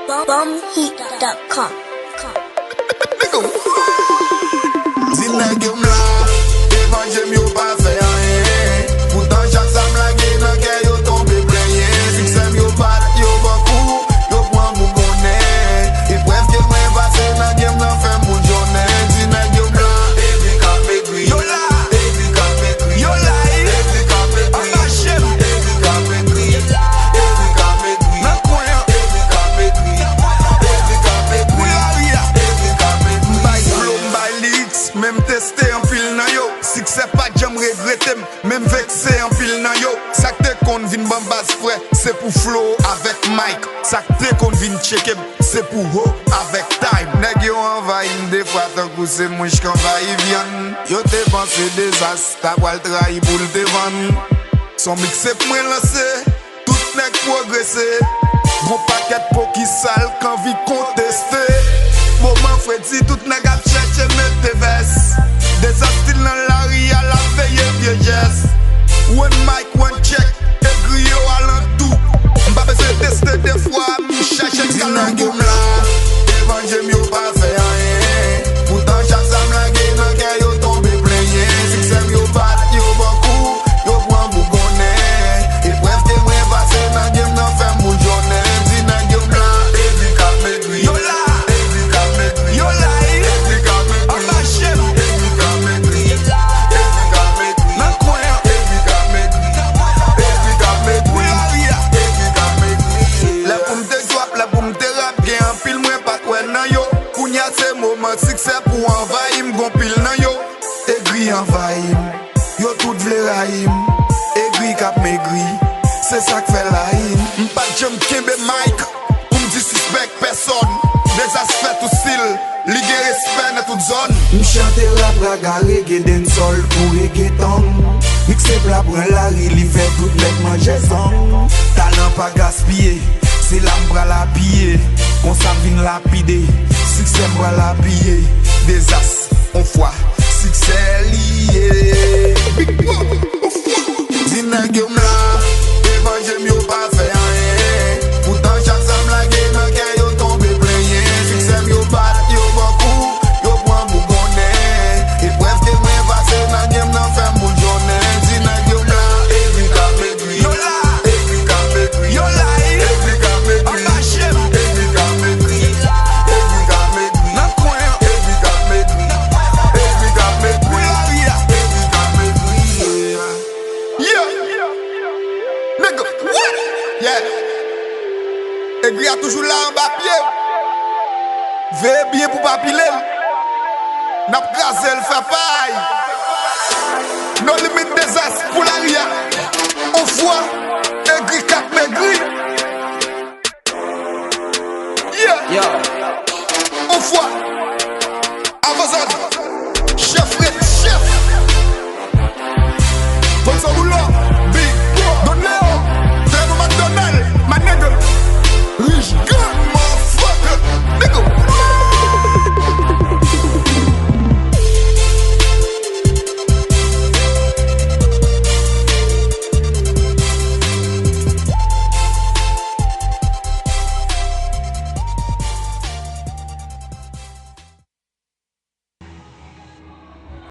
Bombheat.com. Zina gem la, devan jem yo pa fe rien. Pourtant chaque sam la gen nan ke yo tombe plenye. Suksem yo pat, yo bakou, yo pran mou konen. E preske mwen pase nan gem nan fe mou jonen. Zina gem la, every ka me gri. Yo la, every ka me gri. Yo la, every ka me gri. Amashem, every ka me gri. Every ka me gri. Nan kwen, every ka me gri. Every ka me gri. Every ka me gri. Mbay flow, mbay leaks, même testé en pile nan yo. Succès pas jam regrette, même vexé en pile nan yo. Sakte kon vin bambas frais, c'est pour flow avec Mike. Sakte kon vin check, c'est pour ho avec time. Nèg yo envahi des fois tant que c'est moi qu'envahi viande. Yo te pensé désastre, ta voile trahi pour te vendre. Son mixé pour moi lancer, tout nèg progresser. Gros paquet pour qui sale quand vi contester. Moment Freddy, tout nèg ap chercher mettre tes vestes. Des astiles dans la rue à la veille vieillesse. One mic, one check, aigri yo alentou. M'pa besoin tester des fois, m'cherche calango la. Devant j'aime yo pas fait rien. Pourtant chaque sam la gen nan ke yo tombe plenye. Suksem yo pat, yo bakou, yo pran mou konen. Et presque mwen pase nan gem nan fe mou jonen. Zina gem la, every ka me gri. Yo la, every ka me gri. Yo la, every ka me gri. Amashem, every ka me gri. Every ka me gri. Nan kwen, every ka me gri. Every ka me gri. Every ka me gri. Le pou mte swap, le pou mte rap gen an pil mwen pat wè nan yo. Kounya se moment succès pour envahi m'gon pil nan yo. Aigri envahi yo tout vle rahim. Aigri kap maigri, c'est ça que fait la hine. M'pas jam kembe mic, pour m'di suspect personne. Des aspects tout style, ligue respect dans toute zone. M'chante rap raga reggae dancehall pour reggaeton. Mixé plat pour la ri, li fait tout nek manger son. Talent pas gaspillé, c'est la m'bra la piller. Qu'on sa vin lapide, succès m'bra la piller. Des as, on foi, succès lié. Big Bob, on foi. Zina gem la, devant jem yo pas fait rien. Pourtant chaque sam la gen nan ke yo tombe plenye. Suksem yo pat, yo bakou, yo pran mou konen. Et presque mwen pase nan gem nan fe mou jonen. Zina gem la, every ka me gri. Yo la, every ka me gri. Yo la, every ka me gri. Amashem, every ka me gri. Every ka me gri. Nan kwen, every ka me gri. Every ka me gri. Every ka me gri. Yeah. Nigga, what? Yeah. Aigri a toujours là en bas pied. Veille bien pour pas piler. N'a pas gazé le fait paille.